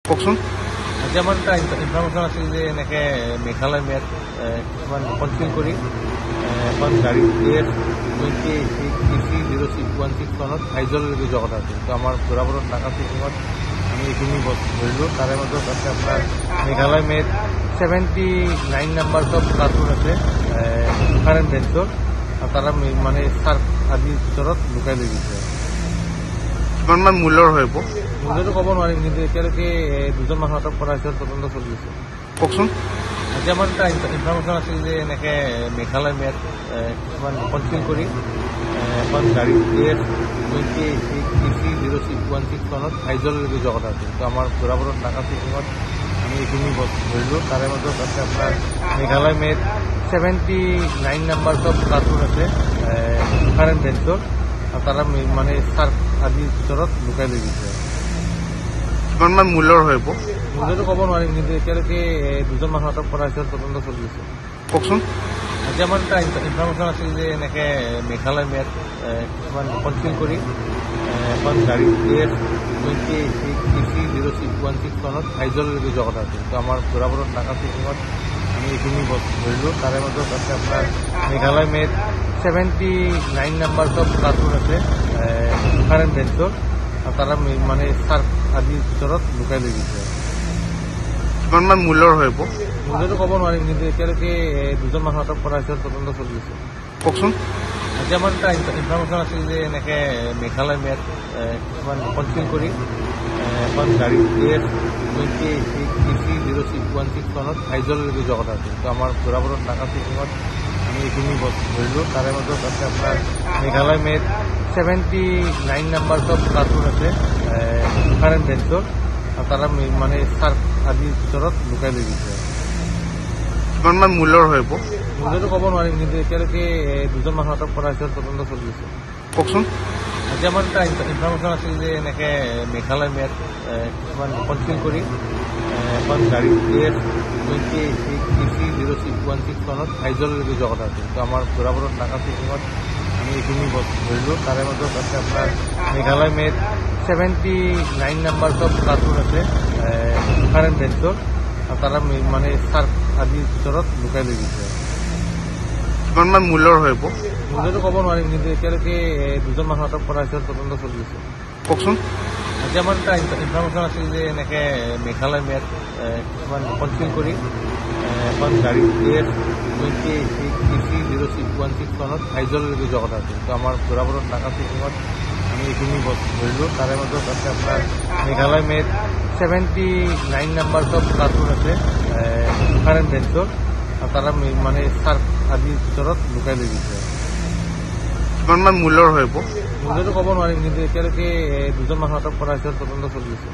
কওকচোন। আজি আমাৰ এটা ইনফৰমেশ্যন আছিল যে এনেকৈ মেঘালয় মেয়াত কিছুমান কনফিল কৰি এখন গাড়ী AS-20AC0616 আইজললৈকে যোৱা কথা আছিল। তো আমাৰ যোৰাবাটত নাকা চেকিঙত আমি এইখিনি ধৰিলোঁ। তাৰে মাজত আছে আপোনাৰ মেঘালয় মেত 79 নাম্বাৰ চব কাৰ্টুন আছে কাৰেণ্ট বেঞ্চৰ, আৰু তাৰা মানে চাৰ্ফ আদিৰ ভিতৰত লুকাই লৈ গৈছে। কিমান মূল্যৰ হয়? মূল্যটো ক'ব নোৱাৰিম, কিন্তু এতিয়ালৈকে দুজন মানুহ আটক কৰা হৈছে, তদন্ত চলি আছে। কওকচোন। আজি আমাৰ এটা ইনফৰমেশ্যন আছিল যে এনেকৈ মেঘালয় মেয়াত কিছুমান কনফিল কৰি এখন গাড়ী AS-20AC0616 আইজললৈকে যোৱা কথা আছিল। তো আমাৰ যোৰাবাটত নাকা চেকিঙত আমি এইখিনি ধৰিলোঁ। তাৰে মাজত আছে আপোনাৰ মেঘালয় মেত 79 নাম্বাৰ চব কাৰ্টুন আছে কাৰেণ্ট বেঞ্চৰ, আৰু তাৰা মানে চাৰ্ফ আদিৰ ভিতৰত লুকাই লৈ গৈছে। কিমান মূল্যৰ হয়? মূল্যটো ক'ব নোৱাৰিম, কিন্তু এতিয়ালৈকে দুজন মানুহ আটক কৰা হৈছে, তদন্ত চলি আছে। কওকচোন। আজি আমাৰ এটা ইনফৰমেশ্যন আছিল যে এনেকৈ মেঘালয় মেয়াত কিছুমান কনফিল কৰি এখন গাড়ী AS-20AC0616 আইজললৈকে যোৱা কথা আছিল। তো আমাৰ যোৰাবাটত নাকা চেকিঙত আমি এইখিনি ধৰিলোঁ। তাৰে মাজত আছে আপোনাৰ মেঘালয় মেত 79 নাম্বাৰ চব কাৰ্টুন আছে কাৰেণ্ট বেঞ্চৰ, আৰু তাৰা মানে চাৰ্ফ আদিৰ ভিতৰত লুকাই লৈ গৈছে। কিমান মূল্যৰ হয়? মূল্যটো ক'ব নোৱাৰিম, কিন্তু এতিয়ালৈকে দুজন মানুহ আটক কৰা হৈছে, তদন্ত চলি আছে। কওকচোন। আজি আমাৰ এটা ইনফৰমেশ্যন আছিল যে এনেকৈ মেঘালয় মেয়াত কিছুমান কনফিল কৰি এখন গাড়ী AS-20AC0616 আইজললৈকে যোৱা কথা আছিল। তো আমাৰ যোৰাবাটত নাকা চেকিঙত আমি এইখিনি ধৰিলোঁ। তাৰে মাজত আছে আপোনাৰ মেঘালয় মেত 79 নাম্বাৰ চব কাৰ্টুন আছে কাৰেণ্ট বেঞ্চৰ, আৰু তাৰা মানে চাৰ্ফ আদিৰ ভিতৰত লুকাই লৈ গৈছে। কিমান মূল্যৰ হয়? মূল্যটো ক'ব নোৱাৰিম, কিন্তু এতিয়ালৈকে দুজন মানুহ আটক কৰা হৈছে, তদন্ত চলি আছে। কওকচোন। আজি আমাৰ এটা ইনফৰমেশ্যন আছিল যে এনেকৈ মেঘালয় মেয়াত কিছুমান কনফিল কৰি এখন গাড়ী AS-20AC0616 আইজললৈকে যোৱা কথা আছিল। তো আমাৰ যোৰাবাটত নাকা চেকিঙত আমি এইখিনি ধৰিলোঁ। তাৰে মাজত আছে আপোনাৰ মেঘালয় মেত 79 নাম্বাৰ চব কাৰ্টুন আছে কাৰেণ্ট বেঞ্চৰ, আৰু তাৰা মানে চাৰ্ফ আদিৰ ভিতৰত লুকাই লৈ গৈছে। কিমান মূল্যৰ হয়? মূল্যটো ক'ব নোৱাৰিম, কিন্তু এতিয়ালৈকে দুজন মানুহ আটক কৰা হৈছে, তদন্ত চলি আছে। কওকচোন। আজি আমাৰ এটা ইনফৰমেশ্যন আছিল যে এনেকৈ মেঘালয় মেয়াত কিছুমান কনফিল কৰি এখন গাড়ী AS-20AC0616 আইজললৈকে যোৱা কথা আছিল। তো আমাৰ যোৰাবাটত নাকা চেকিঙত আমি এইখিনি ধৰিলোঁ। তাৰে মাজত আছে আপোনাৰ মেঘালয় মেত 79 নাম্বাৰ চব কাৰ্টুন আছে কাৰেণ্ট বেঞ্চৰ, আৰু তাৰা মানে চাৰ্ফ আদিৰ ভিতৰত লুকাই লৈ গৈছে। কিমান মূল্যৰ হয়? মূল্যটো ক'ব নোৱাৰিম, কিন্তু এতিয়ালৈকে দুজন মানুহ আটক কৰা হৈছে, তদন্ত চলি আছে।